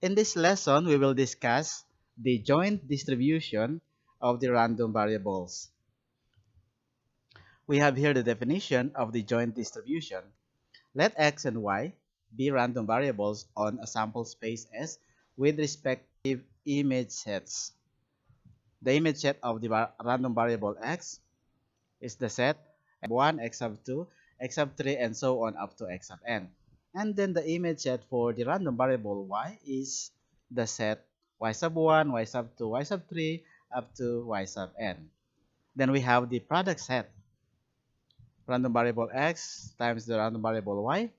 In this lesson, we will discuss the joint distribution of the random variables. We have here the definition of the joint distribution. Let x and y be random variables on a sample space S with respective image sets. The image set of the random variable x is the set x sub 1, x sub 2, x sub 3, and so on up to x sub n. And then the image set for the random variable y is the set y sub 1, y sub 2, y sub 3, up to y sub n. Then we have the product set. Random variable x times the random variable y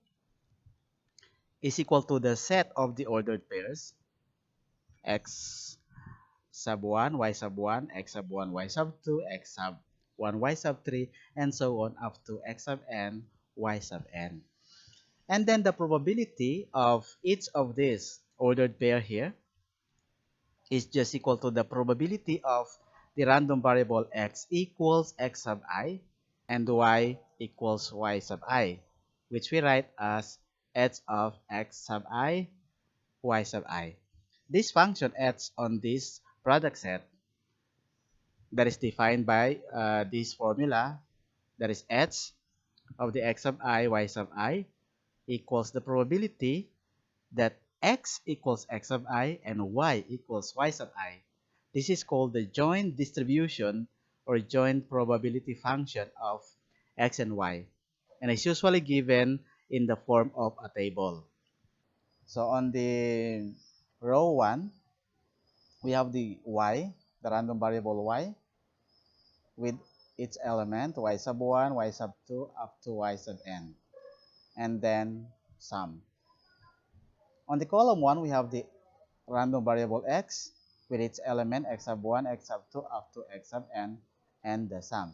is equal to the set of the ordered pairs x sub 1, y sub 1, x sub 1, y sub 2, x sub 1, y sub 3, and so on up to x sub n, y sub n. And then the probability of each of these ordered pair here is just equal to the probability of the random variable x equals x sub I and y equals y sub I, which we write as h of x sub I, y sub I. This function h on this product set that is defined by this formula, that is h of the x sub I, y sub I equals the probability that x equals x sub I and y equals y sub I. This is called the joint distribution or joint probability function of x and y, and is usually given in the form of a table. So on the row 1, we have the y, the random variable y, with its element y sub 1, y sub 2, up to y sub n, and then sum. On the column 1, we have the random variable x with its element x sub 1, x sub 2, up to x sub n, and the sum.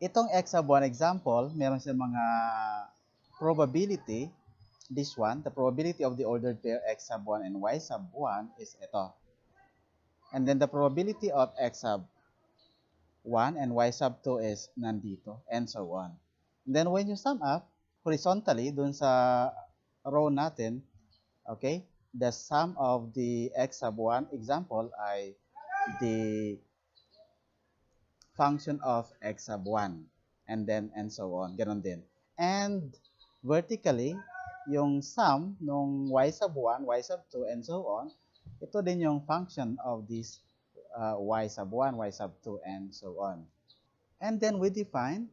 Itong x sub 1 example, meron siyang mga probability. This one, the probability of the ordered pair x sub 1 and y sub 1 is ito. And then the probability of x sub 1 and y sub 2 is nandito, and so on. And then when you sum up horizontally dun sa row natin, okay, the sum of the x sub 1 example ay the function of x sub 1, and then and so on, ganon din. And vertically, yung sum nung y sub 1, y sub 2, and so on, ito din yung function of this y sub 1, y sub 2, and so on. And then we define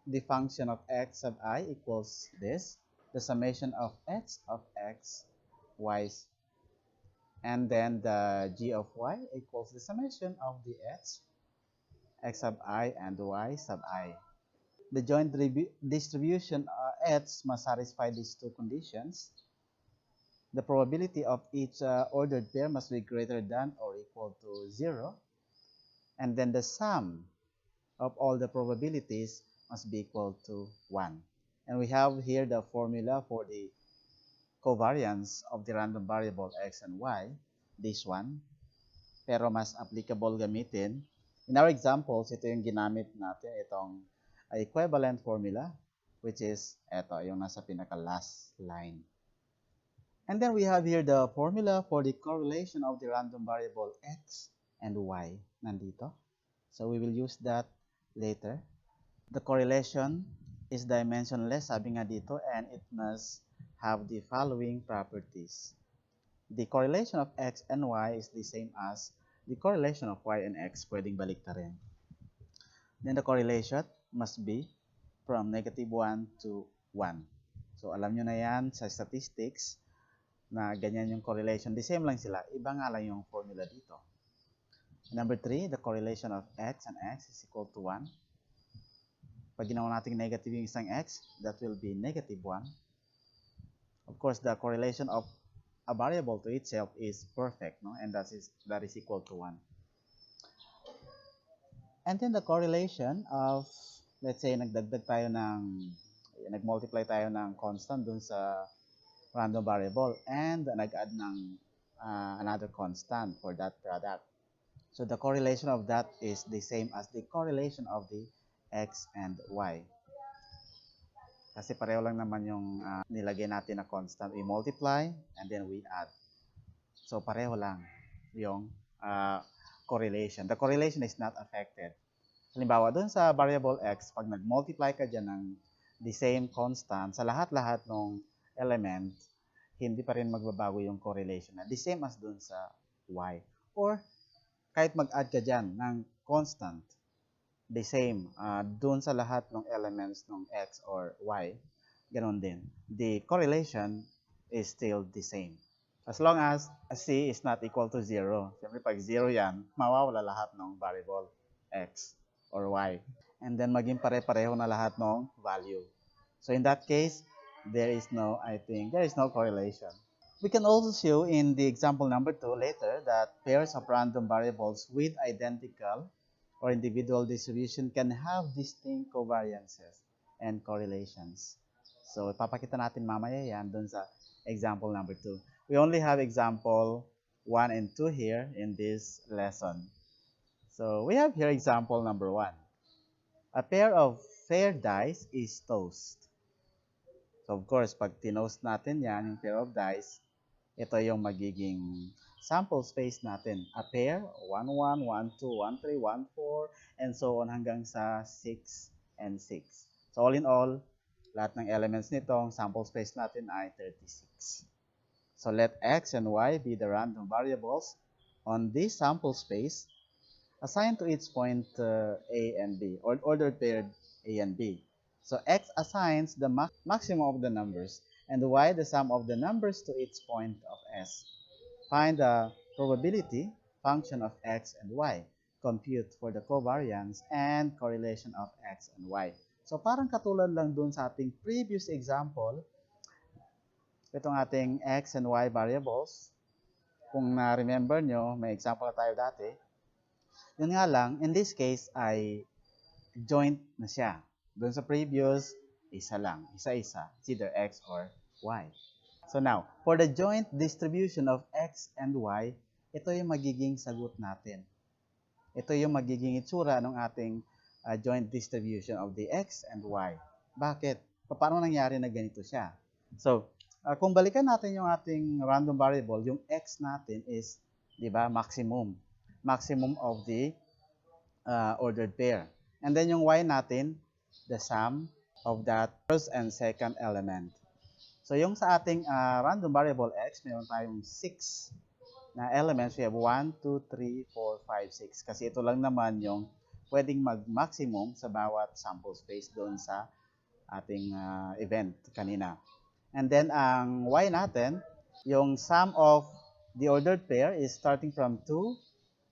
the function of x sub I equals this, the summation of h of x, y, and then the g of y equals the summation of the h, x sub I, and y sub I. The joint distribution h must satisfy these two conditions. The probability of each ordered pair must be greater than or equal to 0. And then the sum of all the probabilities must be equal to 1. And we have here the formula for the covariance of the random variable x and y, this one. Pero mas applicable gamitin. In our examples, ito yung ginamit natin, itong equivalent formula, which is ito, yung nasa pinaka-last line. And then we have here the formula for the correlation of the random variable x and y, nandito. So we will use that later. The correlation is dimensionless, sabi nga dito, and it must have the following properties. The correlation of x and y is the same as the correlation of y and x, pwedeng baliktarin. Then the correlation must be from negative 1 to 1. So alam nyo na yan sa statistics na ganyan yung correlation. The same lang sila, iba nga lang yung formula dito. Number 3, the correlation of x and x is equal to 1. Pag ginawa natin negative yung isang x, that will be negative 1. Of course, the correlation of a variable to itself is perfect, no? And that is equal to 1. And then the correlation of, let's say, nag-multiply tayo ng constant dun sa random variable and nag-add ng another constant for that product. So the correlation of that is the same as the correlation of the x and y. Kasi pareho lang naman yung nilagay natin na constant. We multiply and then we add. So, pareho lang yung correlation. The correlation is not affected. Halimbawa, dun sa variable x, pag nag-multiply ka dyan ng the same constant sa lahat-lahat ng element, hindi pa rin magbabago yung correlation na the same as dun sa y. Or, kahit mag-add ka dyan ng constant, the same dun sa lahat ng elements ng x or y, ganun din. The correlation is still the same. As long as c is not equal to 0. Siyempre, pag 0 yan, mawawala lahat ng variable x or y. And then, maging pare-pareho na lahat ng value. So, in that case, there is no correlation. We can also show in the example number 2 later that pairs of random variables with identical or individual distribution can have distinct covariances and correlations. So, ipapakita natin mamaya yan dun sa example number 2. We only have example 1 and 2 here in this lesson. So, we have here example number 1. A pair of fair dice is toast. So, of course, pag tinost natin yan, yung pair of dice, ito yung magiging sample space natin. A pair, 1, 1, 1, 2, 1, 3, 1, 4, and so on hanggang sa 6 and 6. So all in all, lahat ng elements nitong sample space natin ay 36. So let x and y be the random variables on this sample space assigned to each point A and B, or ordered paired A and B. So x assigns the maximum of the numbers, and y the sum of the numbers to each point of S. Find the probability function of x and y. Compute for the covariance and correlation of x and y. So parang katulad lang dun sa ating previous example, itong ating x and y variables. Kung na-remember nyo, may example na tayo dati. Yun nga lang, in this case ay joint na siya. Doon sa previous, isa lang. Isa-isa. It's either x or y. So now, for the joint distribution of x and y, ito yung magiging sagot natin. Ito yung magiging itsura ng ating joint distribution of the x and y. Bakit? Paano nangyari na ganito siya? So, kung balikan natin yung ating random variable, yung x natin is, di ba, maximum. Maximum of the ordered pair. And then yung y natin, the sum of that first and second element. So yung sa ating random variable x, meron tayong 6 na elements. We have 1, 2, 3, 4, 5, 6. Kasi ito lang naman yung pwedeng mag-maximum sa bawat sample space doon sa ating event kanina. And then ang y natin, yung sum of the ordered pair is starting from 2.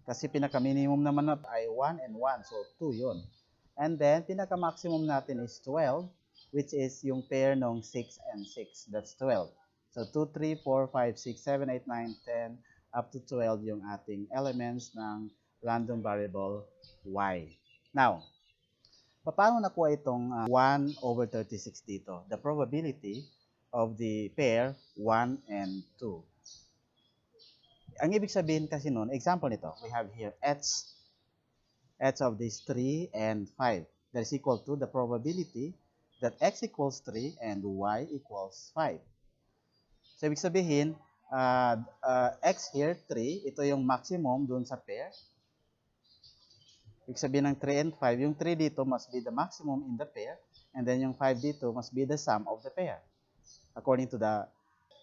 Kasi pinaka-minimum naman ay 1 and 1. So, 2 yun. And then, pinaka-maximum natin is 12, which is yung pair ng 6 and 6. That's 12. So, 2, 3, 4, 5, 6, 7, 8, 9, 10, up to 12 yung ating elements ng random variable y. Now, paano nakuha itong 1 over 36 dito? The probability of the pair 1 and 2. Ang ibig sabihin kasi nun, example nito, we have here h of these 3 and 5. That is equal to the probability that x equals 3 and y equals 5. So, ibig sabihin, x here, 3, ito yung maximum dun sa pair. Ibig sabihin ng 3 and 5, yung 3 dito must be the maximum in the pair, and then yung 5 dito must be the sum of the pair, according to the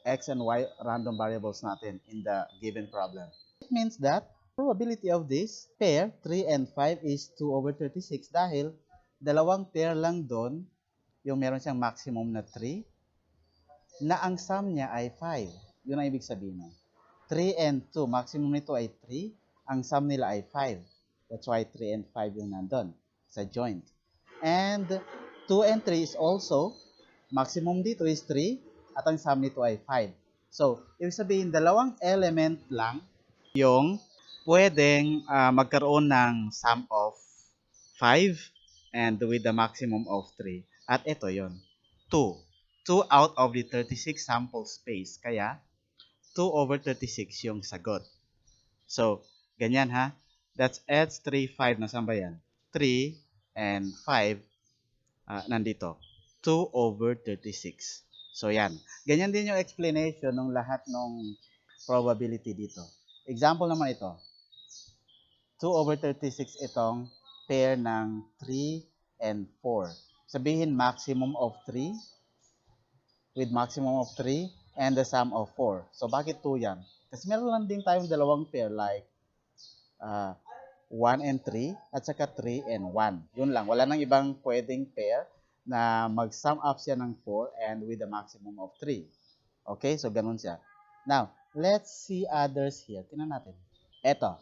x and y random variables natin in the given problem. It means that probability of this pair, 3 and 5, is 2 over 36 dahil dalawang pair lang doon, yung meron siyang maximum na 3, na ang sum niya ay 5. Yun ang ibig sabihin. 3 and 2, maximum nito ay 3, ang sum nila ay 5. That's why 3 and 5 yung nandun sa joint. And 2 and 3 is also, maximum dito is 3, at ang sum nito ay 5. So, ibig sabihin, dalawang element lang yung pwedeng magkaroon ng sum of 5 and with the maximum of 3. At ito yon 2. 2 out of the 36 sample space. Kaya, 2 over 36 yung sagot. So, ganyan ha. That's h 3, 5. Nasaan ba yan? 3 and 5 nandito. 2 over 36. So, yan. Ganyan din yung explanation ng lahat ng probability dito. Example naman ito. 2/36 itong pair ng 3 and 4. Sabihin maximum of 3 with maximum of 3 and the sum of 4. So, bakit 2 yan? Kasi meron lang din tayong dalawang pair like 1 and 3 at saka 3 and 1. Yun lang. Wala nang ibang pwedeng pair na mag-sum up siya ng 4 and with a maximum of 3. Okay? So, ganun siya. Now, let's see others here. Tingnan natin. Eto,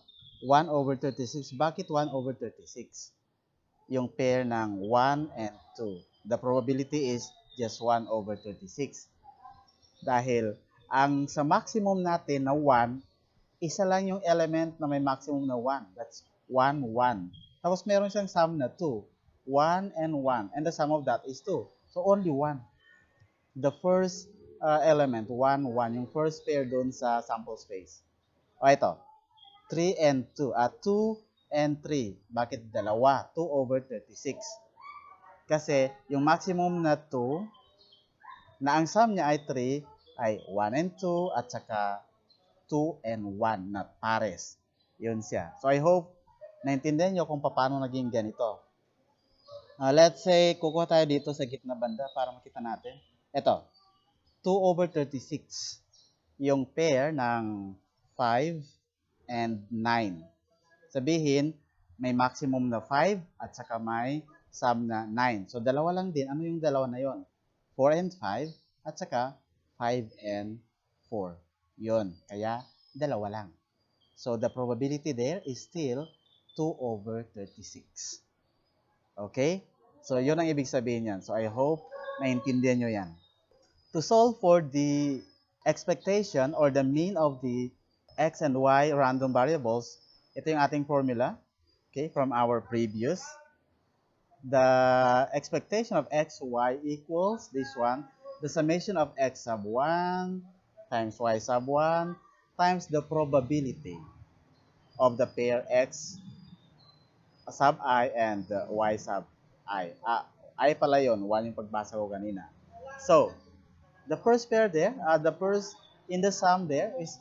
1/36. Bakit 1/36? Yung pair ng 1 and 2. The probability is just 1/36. Dahil ang sa maximum natin na 1, isa lang yung element na may maximum na 1. That's 1, 1. Tapos meron siyang sum na 2. 1 and 1. And the sum of that is 2. So only 1. The first element, 1, 1. Yung first pair doon sa sample space. O ito, 3 and 2. 2 and 3. Bakit dalawa? 2/36. Kasi yung maximum na 2, na ang sum niya ay 3, ay 1 and 2 at saka 2 and 1 na pares. Yun siya. So I hope naintindihan nyo kung paano naging ganito. Let's say, kukuha tayo dito sa gitna banda para makita natin. Ito, 2/36. Yung pair ng 5 and 9. Sabihin, may maximum na 5 at saka may sum na 9. So, dalawa lang din. Ano yung dalawa na yon? 4 and 5 at saka 5 and 4. Yun. Kaya, dalawa lang. So, the probability there is still 2/36. Okay? So, yun ang ibig sabihin yan. So, I hope naintindihan nyo yan. To solve for the expectation or the mean of the x and y random variables, ito yung ating formula, okay, from our previous. The expectation of x, y equals this one, the summation of x sub 1 times y sub 1 times the probability of the pair x sub I and y sub I. I pala yun, 1 yung pagbasa ko kanina. So, the first pair there, the first in the sum there is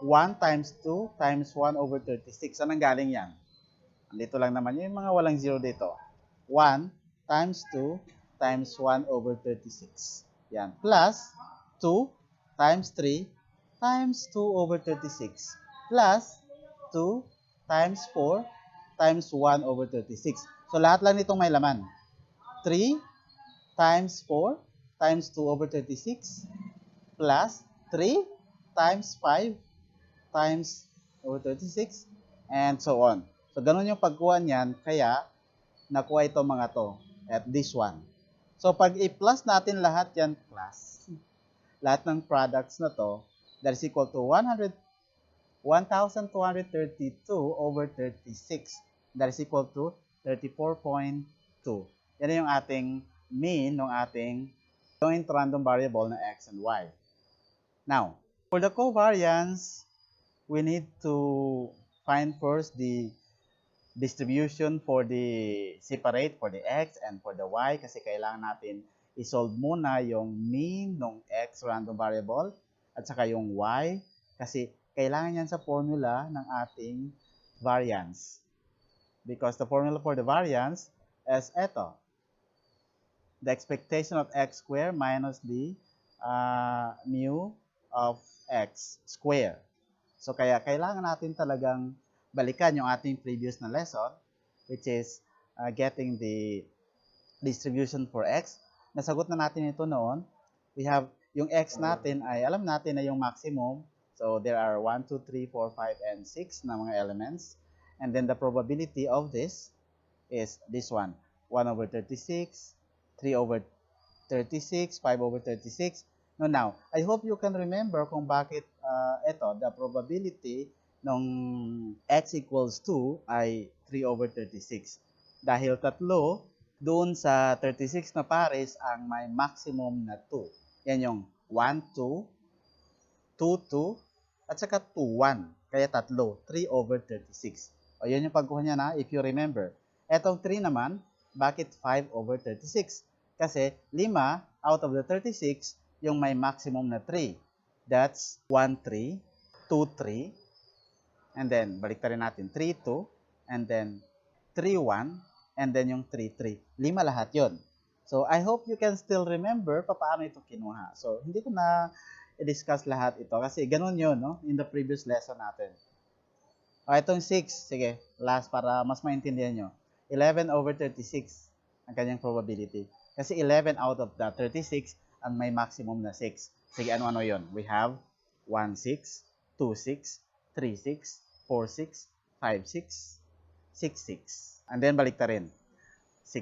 1 times 2 times 1/36. Saan ang galing yan? Dito lang naman yung mga walang zero dito. 1 times 2 times 1/36. Yan. Plus 2 times 3 times 2/36. Plus 2 times 4 times 1/36. So, lahat lang nitong may laman. 3 times 4 times 2/36 plus 3 times 5 times over 36 and so on. So, ganun yung pagkuha niyan, kaya nakuha ito mga to at this one. So, pag i-plus natin lahat yan, plus, lahat ng products na to, that is equal to 1,232/36. That is equal to 34.2. Yan yung ating mean ng ating joint random variable na x and y. Now, for the covariance, we need to find first the distribution for the separate for the x and for the y kasi kailangan natin i-solve muna yung mean ng x random variable at saka yung y kasi kailangan yan sa formula ng ating variance. Because the formula for the variance is eto. The expectation of x squared minus the mu of x squared. So, kaya kailangan natin talagang balikan yung ating previous na lesson, which is getting the distribution for x. Nasagot na natin ito noon. We have, yung x natin ay alam natin na yung maximum. So, there are 1, 2, 3, 4, 5, and 6 na mga elements. And then the probability of this is this one. 1/36, 3/36, 5/36. Now, I hope you can remember kung bakit the probability ng x equals 2 ay 3/36. Dahil tatlo, doon sa 36 na pares ang may maximum na 2. Yan yung 1, 2, 2, 2, at saka 2, 1. Kaya tatlo, 3/36. O yun yung pagkuha niya na, if you remember. Etong 3 naman, bakit 5/36? Kasi 5 out of the 36, yung may maximum na 3. That's 1, 3, 2, 3, and then balik rin natin 3, 2, and then 3, 1, and then yung 3, 3. 5 lahat yon. So, I hope you can still remember paano ito kinuha. So, hindi ko na i-discuss lahat ito kasi ganun yun, no? In the previous lesson natin. Itong 6, sige, last para mas maintindihan nyo. 11 over 36 ang kanyang probability. Kasi 11 out of the 36 ang may maximum na 6. Sige, ano-ano yon? We have 1, 6, 2, 6, 3, 6, 4, 6, 5, 6, 6, 6. And then balik ta rin. 6,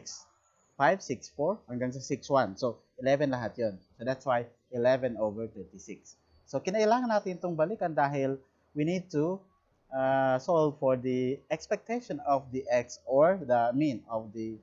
5, 6, 4, hanggang sa 6, 1. So, 11 lahat yon. So, that's why 11 over 36. So, kinailangan natin itong balikan dahil we need to solve for the expectation of the x or the mean of the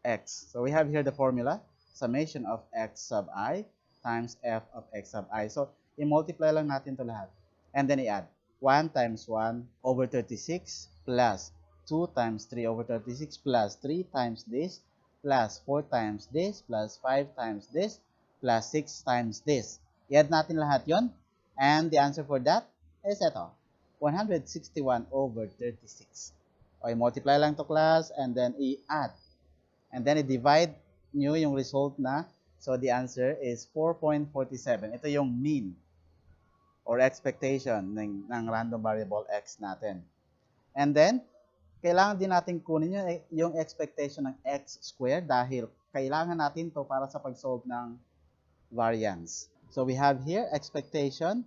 x. So we have here the formula, summation of x sub I times f of x sub I. So i-multiply lang natin to lahat. And then i-add 1 times 1 over 36 plus 2 times 3 over 36 plus 3 times this plus 4 times this plus 5 times this plus 6 times this. I-add natin lahat yon. And the answer for that is ito. 161 over 36. Okay, multiply lang to class and then i-add. And then i-divide nyo yung result na. So the answer is 4.47. Ito yung mean or expectation ng random variable x natin. And then, kailangan din natin kunin yung expectation ng x squared dahil kailangan natin to para sa pag-solve ng variance. So we have here expectation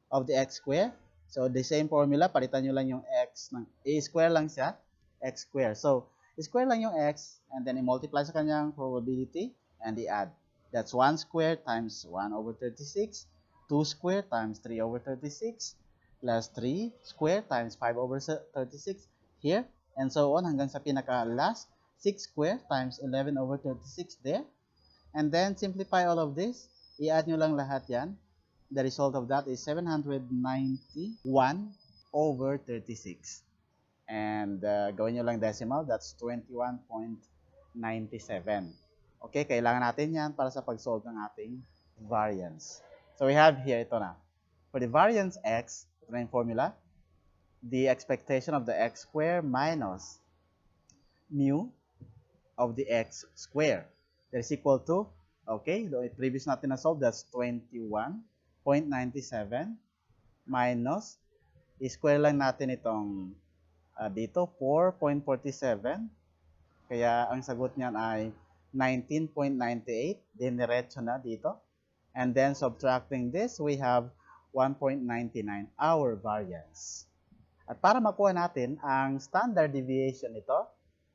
of the x squared. So, the same formula, palitan nyo lang yung x ng a-square lang siya, x square. So, square lang yung x, and then i-multiply sa kanyang probability, and i-add. That's 1 square times 1 over 36, 2 square times 3 over 36, plus 3 square times 5 over 36 here, and so on hanggang sa pinaka-last, 6 square times 11 over 36 there. And then, simplify all of this. I-add nyo lang lahat yan. The result of that is 791 over 36. And gawin nyo lang decimal, that's 21.97. Okay, kailangan natin yan para sa pag-solve ng ating variance. So we have here, ito na. For the variance x, ito na yung formula. The expectation of the x square minus mu of the x square. That is equal to, okay, the previous natin na solve, that's 21.97 minus, i-square lang natin itong dito, 4.47. Kaya ang sagot niyan ay 19.98. Diniretso na dito. And then subtracting this, we have 1.99, our variance. At para makuha natin ang standard deviation nito,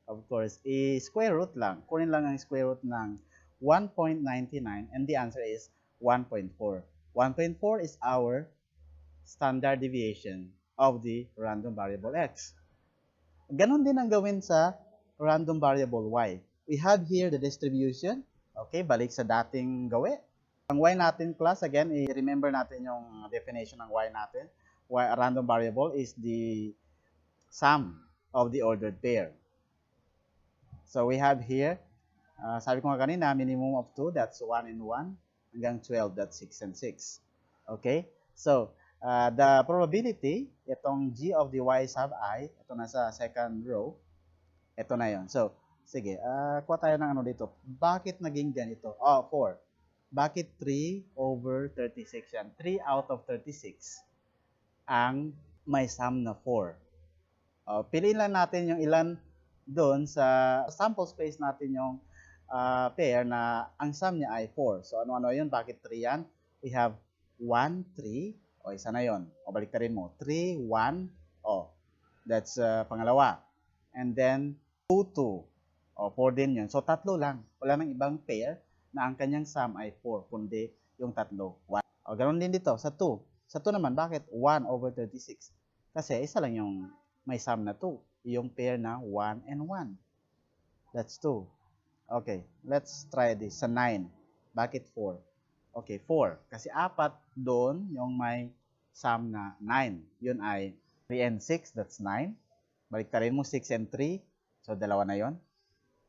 of course, i-square root lang. Kunin lang ang square root ng 1.99 and the answer is 1.4. 1.4 is our standard deviation of the random variable x. Ganon din ang gawin sa random variable y. We have here the distribution. Okay, balik sa dating gawi. Ang y natin, class, again, i-remember natin yung definition ng y natin. A random variable is the sum of the ordered pair. So we have here, sabi ko nga kanina, minimum of 2, that's 1 and 1, hanggang 12, that's 6 and 6. Okay? So, the probability, itong g of the y sub I, ito na sa second row, ito na yon. So, sige, kuha tayo ng ano dito. Bakit naging ganito? 4. Bakit 3 over 36 yan? 3 out of 36 ang may sum na 4. Piliin lang natin yung ilan doon sa sample space natin yung pair na ang sum niya ay 4. So, ano-ano yun? Bakit 3 yan? We have 1, 3. O, isa na yun. O, balik rin mo. 3, 1. O, that's pangalawa. And then, 2, 2. O, 4 din yun. So, tatlo lang. Wala nang ibang pair na ang kanyang sum ay 4, kundi yung tatlo. 1. O, ganoon din dito. Sa 2. Sa 2 naman, bakit 1 over 36? Kasi isa lang yung may sum na 2. Yung pair na 1 and 1. That's 2. Okay, let's try this. Sa 9. Bakit 4? Okay, 4. Kasi 4 doon yung may sum na 9. Yun ay 3 and 6. That's 9. Baliktarin mo 6 and 3. So, dalawa na yun.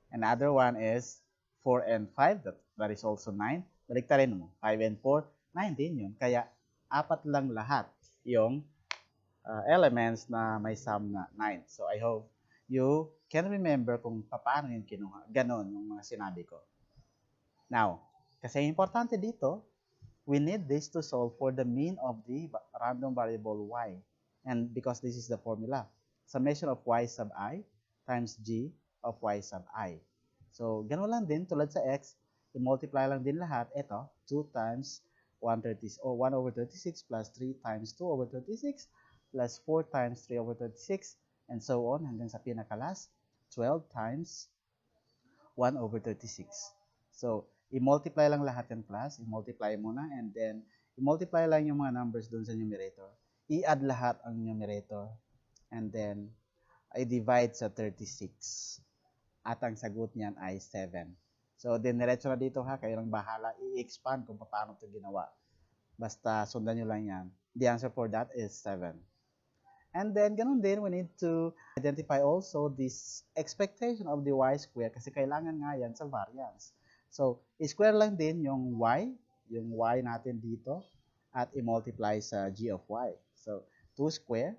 Another one is 4 and 5. That is also 9. Baliktarin mo. 5 and 4. 9 din yun. Kaya apat lang lahat yung elements na may sum na 9. So, I hope you can remember kung paano yun kinuha. Ganon yung mga sinabi ko. Now, kasi importante dito, we need this to solve for the mean of the random variable y. And because this is the formula, summation of y sub I times g of y sub I. So, gano'n lang din, tulad sa x, i-multiply lang din lahat. Ito, 2 times 1 over 36 plus 3 times 2 over 36 plus 4 times 3 over 36 and so on hanggang sa pinakalas, 12 times 1 over 36. So, i-multiply lang lahat yan plus, i-multiply muna, and then i-multiply lang yung mga numbers dun sa numerator. I-add lahat ang numerator, and then i-divide sa 36. At ang sagot niyan ay 7. So, diniretso na dito ha, kayo lang bahala i-expand kung paano ito ginawa. Basta sundan nyo lang yan. The answer for that is 7. And then, ganun din, we need to identify also this expectation of the y square kasi kailangan nga yan sa variance. So, i-square lang din yung y natin dito, at i-multiply sa g of y. So, 2 square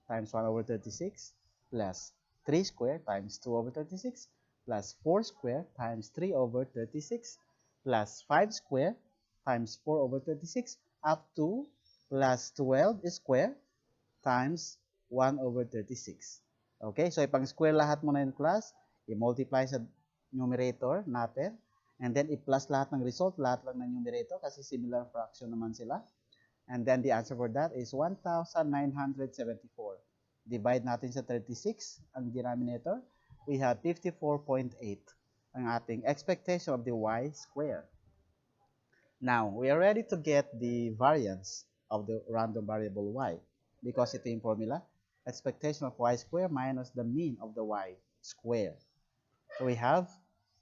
times 1 over 36 plus 3 square times 2 over 36 plus 4 square times 3 over 36 plus 5 square times 4 over 36 up to plus 12 square times 1 over 36. Okay, so ipang-square lahat mo na yung class, i-multiply sa numerator natin, and then i-plus lahat ng result, lahat lang ng numerator kasi similar fraction naman sila. And then the answer for that is 1,974. Divide natin sa 36 ang denominator. We have 54.8 ang ating expectation of the y square. Now, we are ready to get the variance of the random variable y. Because ito yung formula, expectation of y square minus the mean of the y square. So we have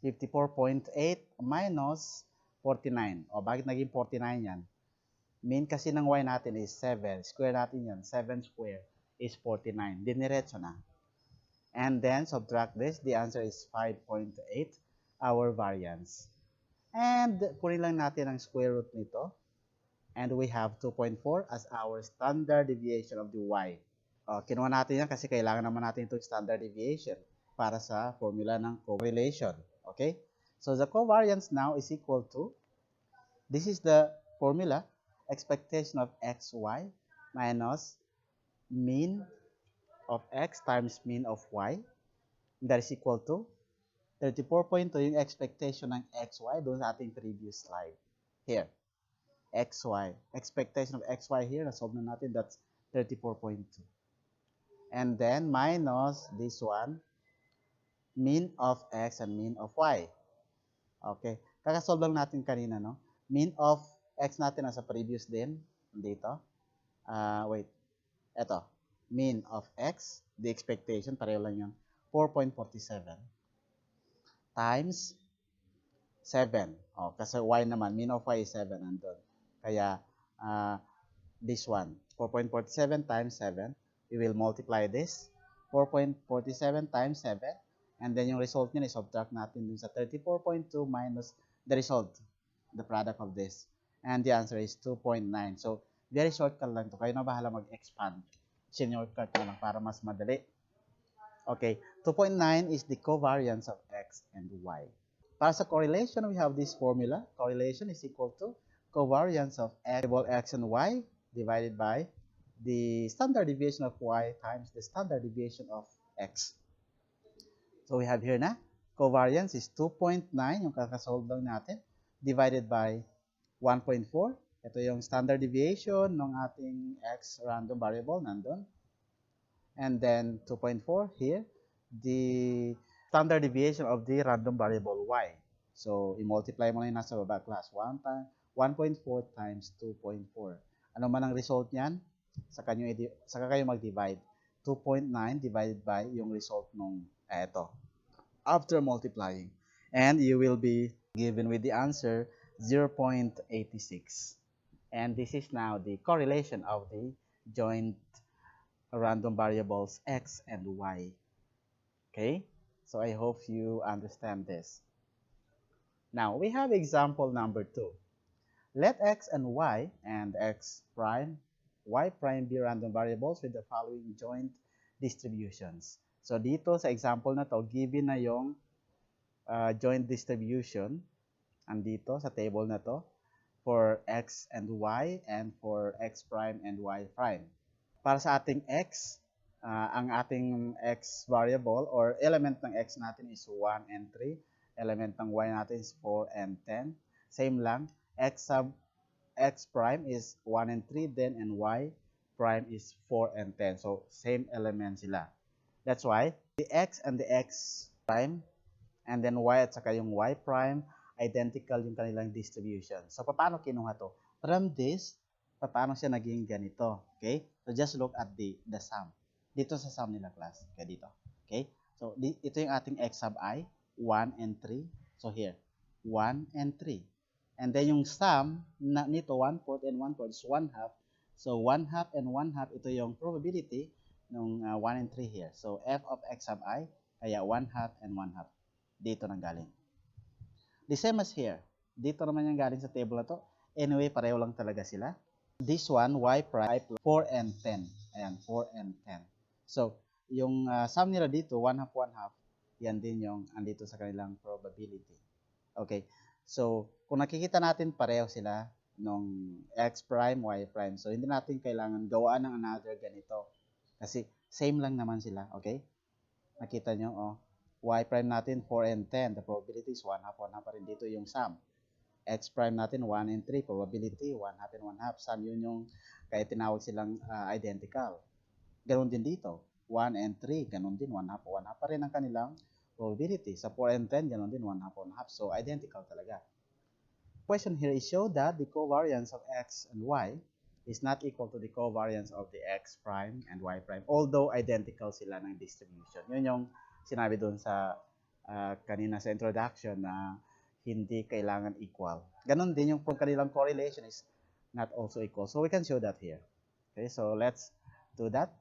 54.8 minus 49. O bakit naging 49 yan? Mean kasi ng y natin is 7. Square natin yan. 7 square is 49. Diniretso na. And then subtract this. The answer is 5.8, our variance. And kunin lang natin ang square root nito. And we have 2.4 as our standard deviation of the y. Kinuha natin yan kasi kailangan naman natin itong standard deviation para sa formula ng correlation. Okay? So the covariance now is equal to, this is the formula, expectation of xy minus mean of x times mean of y. That is equal to 34.2 yung expectation ng xy doon sa ating previous slide. Here. xy. Expectation of xy here, na-solve na natin, that's 34.2. And then, minus this one, mean of x and mean of y. Okay. Kakasolve lang natin kanina, no? Mean of x natin nasa previous din, dito. Wait. Ito. Mean of x, the expectation, pareho lang yun, 4.47 times 7. Kasi y naman, mean of y is 7 nandun. Kaya, this one, 4.47 times 7, we will multiply this, 4.47 times 7, and then yung result nyo, subtract natin dun sa 34.2 minus the result, the product of this. And the answer is 2.9. So, very shortcut lang to. Kayo na bahala mag-expand. Shortcut na lang para mas madali. Okay, 2.9 is the covariance of x and y. Para sa correlation, we have this formula. Correlation is equal to covariance of x and y divided by the standard deviation of y times the standard deviation of x. So we have here na, covariance is 2.9, yung kakasolve lang natin, divided by 1.4. Ito yung standard deviation ng ating x random variable, nandun. And then 2.4 here, the standard deviation of the random variable y. So, i-multiply mo na yung nasa baba class. 1.4 times 2.4. Ano man ang result niyan? Saka kayo mag-divide. 2.9 divided by yung result nung eto. After multiplying. And you will be given with the answer 0.86. And this is now the correlation of the joint random variables x and y. Okay? So I hope you understand this. Now, we have example number 2. Let x and x prime, y prime be random variables with the following joint distributions. So dito sa example na to, given na yung joint distribution andito sa table na to for x and y and for x prime and y prime. Para sa ating x, ang ating x variable or element ng x natin is 1 and 3. Element ng y natin is 4 and 10. Same lang, x sub x prime is 1 and 3 then and y prime is 4 and 10. So, same element sila. That's why, the x and the x prime and then y at saka yung y prime, identical yung kanilang distribution. So, paano kinuha to? From this, paano siya naging ganito? Okay? So, just look at the sum. Dito sa sum nila, class. Okay, dito. Okay? So, ito yung ating x sub I, 1 and 3. So, here, 1 and 3. And then yung sum nito, 1/4 and 1/4 is 1/2. So, 1/2 and 1/2, ito yung probability ng 1 and 3 here. So, f of x sub I, kaya 1/2 and 1/2. Dito nang galing. The same as here. Dito naman yung galing sa table na to. Anyway, pareho lang talaga sila. This one, y prime, 4 and 10. Ayan, 4 and 10. So, yung sum nila dito, 1/2, 1/2, yan din yung andito sa kanilang probability. Okay. So, kung nakikita natin, pareho sila nung x prime, y prime. So, hindi natin kailangan gawaan ng another ganito. Kasi, same lang naman sila. Okay? Nakita nyo, oh. Y prime natin, 4 and 10. The probability is 1/2, 1/2 pa rin dito yung sum. X prime natin, 1 and 3. Probability, 1/2 and 1/2. Sum yun yung, kaya tinawag silang identical. Ganon din dito. 1 and 3, ganon din, 1/2, 1/2 pa rin ang kanilang probability. Sa 4 and 10, ganon din, 1/2, 1/2. So, identical talaga. Question here is show that the covariance of x and y is not equal to the covariance of the x prime and y prime, although identical sila ng distribution. Yun yung sinabi doon sa kanina sa introduction na hindi kailangan equal. Ganon din yung kanilang correlation is not also equal. So, we can show that here. Okay, so let's do that.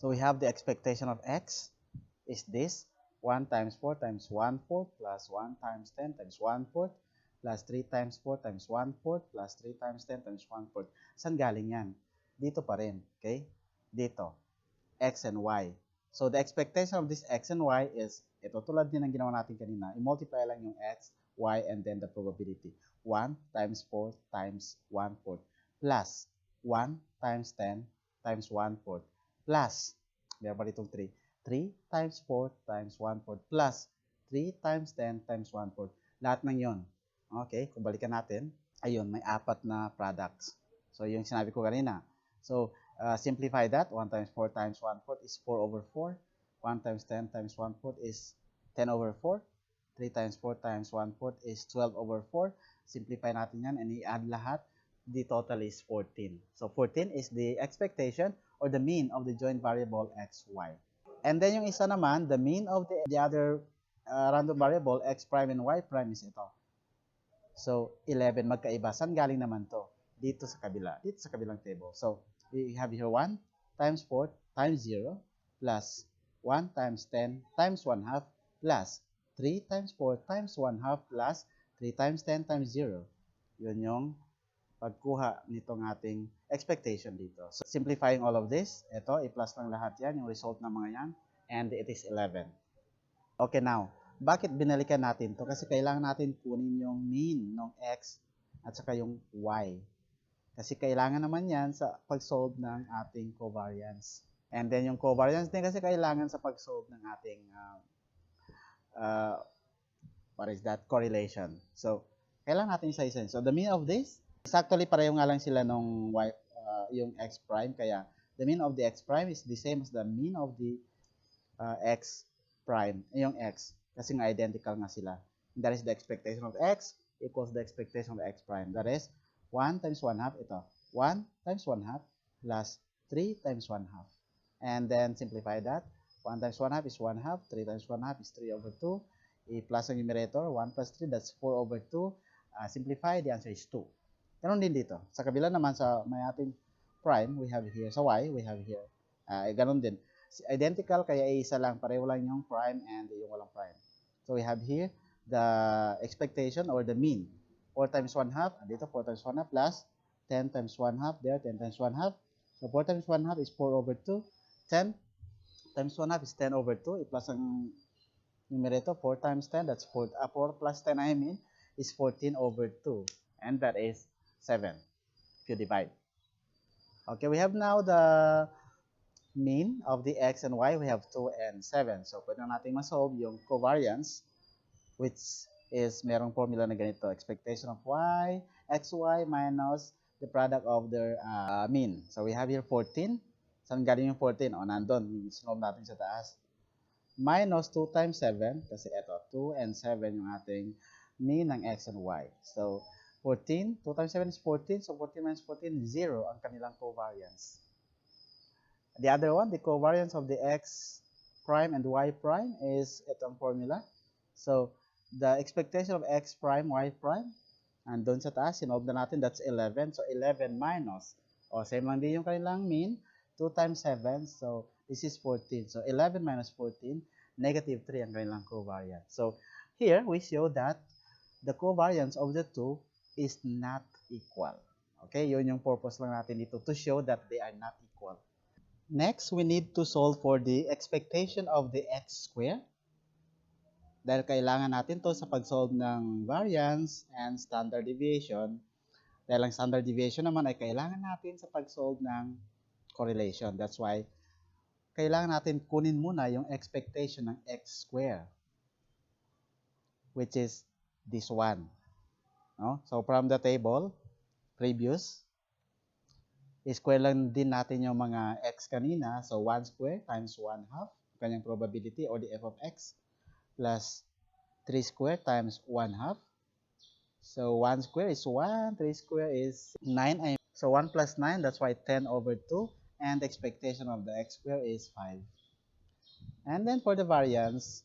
So, we have the expectation of x is this. 1 times 4 times 1/4 plus 1 times 10 times 1/4 plus 3 times 4 times 1/4 plus 3 times 10 times 1/4. Saan galing yan? Dito pa rin. Okay? Dito. X and Y. So, the expectation of this x and y is, ito tulad din ng ginawa natin kanina, i-multiply lang yung x, y, and then the probability. 1 times 4 times 1/4 plus 1 times 10 times 1/4 plus, meron pa ditong 3. 3 times 4 times 1/4 plus 3 times 10 times 1/4. Lahat ng yon. Okay, kung balikan natin, ayun, may 4 na products. So, yung sinabi ko kanina. So, simplify that. 1 times 4 times 1/4 is 4/4. 1 times 10 times 1/4 is 10/4. 3 times 4 times 1/4 is 12/4. Simplify natin yan and i-add lahat. The total is 14. So, 14 is the expectation or the mean of the joint variable x, y. And then yung isa naman, the mean of the other random variable, x prime and y prime is ito. So, 11 magkaiba. Saan galing naman to? Dito sa kabila. Dito sa kabilang table. So, we have here 1 times 4 times 0 plus 1 times 10 times 1/2 plus 3 times 4 times 1/2 plus 3 times 10 times 0. Yun yung pagkuha nitong ating expectation dito. So, simplifying all of this, ito, i-plus lang lahat yan, yung result ng mga yan, and it is 11. Okay, now, bakit binalikan natin to? Kasi kailangan natin kunin yung mean ng x at saka yung y. Kasi kailangan naman yan sa pag-solve ng ating covariance. And then yung covariance din kasi kailangan sa pag-solve ng ating what is that? Correlation. So, kailangan natin isa-isa. So, the mean of this, exactly pareho nga lang sila nung y, yung x prime. Kaya, the mean of the x prime is the same as the mean of the x prime. Yung x. Kasi nga identical nga sila. And that is the expectation of x equals the expectation of x prime. That is, 1 times 1/2, ito. 1 times 1/2 plus 3 times 1/2. And then, simplify that. 1 times 1/2 is 1/2. 3 times 1/2 is 3/2. I-plus ang numerator. 1 plus 3, that's 4/2. Simplify, the answer is 2. Ganon din dito. Sa kabila naman sa may ating prime, we have here. Sa y, we have here. Ganon din. Identical, kaya isa lang. Pareho lang yung prime and yung walang prime. So, we have here the expectation or the mean 4 times 1 half, dito 4 times 1 half plus 10 times 1 half there, 10 times 1 half. So 4 times 1 half is 4 over 2. 10 times 1 half is 10 over 2. I-plus ang numerator, 4 times 10, that's 4. 4 plus 10, I mean, is 14 over 2. And that is 7 if you divide. Okay, we have now the mean of the x and y. We have 2 and 7. So, pwede na natin masolve yung covariance, which is merong formula na ganito. Expectation of y, xy minus the product of their mean. So, we have here 14. Saan galing yung 14? O, nandun. Sinolve natin sa taas. Minus 2 times 7. Kasi ito, 2 and 7 yung ating mean ng x and y. So, 14. 2 times 7 is 14. So, 14 minus 14, 0 ang kanilang covariance. The other one, the covariance of the x prime and y prime is itong formula. So, the expectation of x prime, y prime, and doon sa taas, sinolve na natin, that's 11. So, 11 minus, same lang din yung kanilang mean, 2 times 7. So, this is 14. So, 11 minus 14, negative 3 ang kanilang covariance. So, here, we show that the covariance of the two is not equal. Okay, yun yung purpose lang natin dito, to show that they are not equal. Next, we need to solve for the expectation of the x square. Dahil kailangan natin to sa pag-solve ng variance and standard deviation. Dahil ang standard deviation naman ay kailangan natin sa pag-solve ng correlation. That's why, kailangan natin kunin muna yung expectation ng x square, which is this one. No? So, from the table, previous, square lang din natin yung mga x kanina. So, 1 square times 1 half, kanyang probability or the f of x, plus 3 square times 1 half. So, 1 square is 1, 3 square is 9. So, 1 plus 9, that's why 10 over 2. And the expectation of the x square is 5. And then for the variance,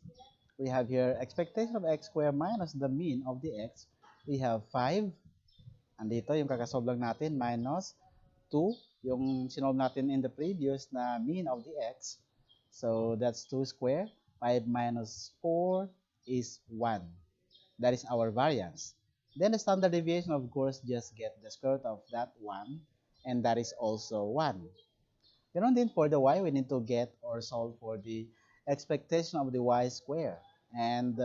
we have here expectation of x square minus the mean of the x. We have 5. Andito yung kakasolve lang natin, minus 2, yung sinolve natin in the previous na mean of the x. So, that's 2 square. 5 minus 4 is 1. That is our variance. Then the standard deviation, of course, just get the square root of that 1. And that is also 1. Ganon din for the y, we need to get or solve for the expectation of the y square. And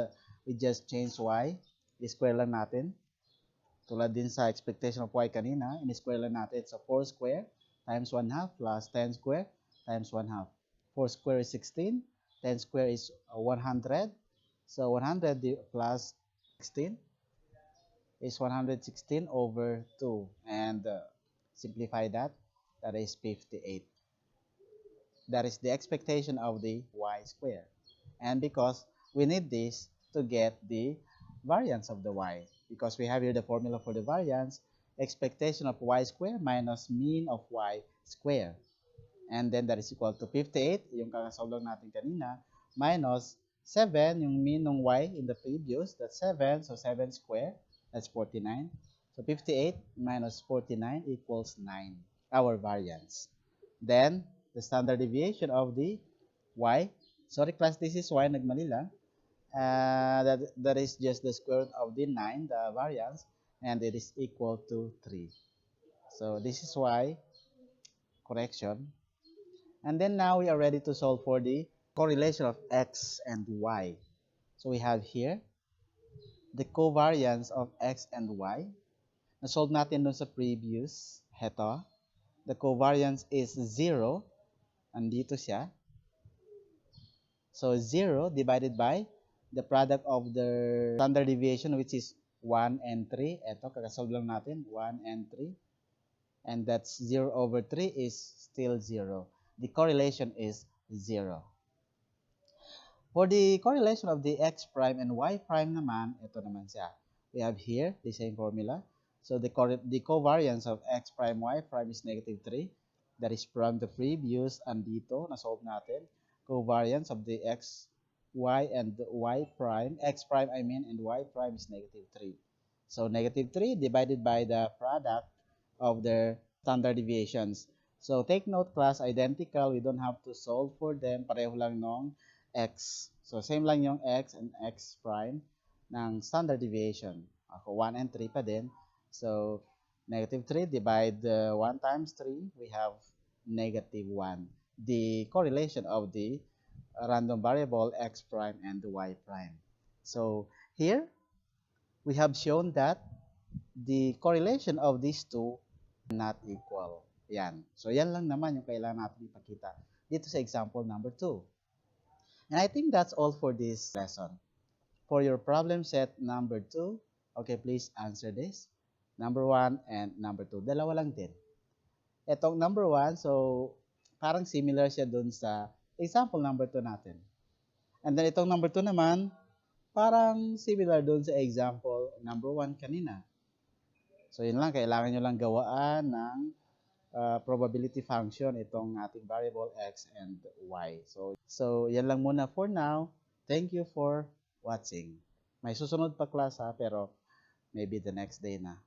we just change y. I-square lang natin. Tulad din sa expectation of y kanina, in-square lang natin. So, 4 square times 1 half plus 10 square times 1 half. 4 square is 16. 10 square is 100. So, 100 plus 16 is 116 over 2. And simplify that. That is 58. That is the expectation of the y square. And because we need this to get the variance of the y, because we have here the formula for the variance, expectation of y square minus mean of y square. And then that is equal to 58, yung kakasolve lang natin kanina, minus 7, yung mean ng y in the previous, that's 7, so 7 square, that's 49. So 58 minus 49 equals 9, our variance. Then, the standard deviation of the y, sorry class, this is y, nagmali lang. That is just the square root of the 9, the variance, and it is equal to 3. So this is y, correction. And then now we are ready to solve for the correlation of x and y. So we have here the covariance of x and y. Na-solve natin dun sa previous. Heto. The covariance is 0. Andito siya. So 0 divided by the product of the standard deviation, which is 1 and 3. Ito, kakasolve lang natin, 1 and 3. And that's 0 over 3 is still 0. The correlation is 0. For the correlation of the x prime and y prime naman, ito naman siya. We have here the same formula. So the covariance of x prime, y prime is negative 3. That is from the previous, andito, na-solve natin. Covariance of the x, y, and y prime, x prime I mean, and y prime is negative 3. So negative 3 divided by the product of their standard deviations. So take note class, identical, we don't have to solve for them, pareho lang nung x. So same lang yung x and x prime ng standard deviation. Ako 1 and 3 pa din. So, negative 3 divide 1 times 3, we have negative 1. The correlation of the random variable x prime and y prime. So, here, we have shown that the correlation of these two not equal. Yan. So, yan lang naman yung kailangan natin ipakita dito sa example number 2. And I think that's all for this lesson. For your problem set number 2, okay, please answer this. Number 1 and number 2. Dalawa lang din. Itong number 1, so parang similar siya dun sa example number 2 natin. And then itong number 2 naman, parang similar dun sa example number 1 kanina. So yun lang, kailangan nyo lang gawaan ng probability function itong ating variable x and y. So yan lang muna for now. Thank you for watching. May susunod pa class ha, pero maybe the next day na.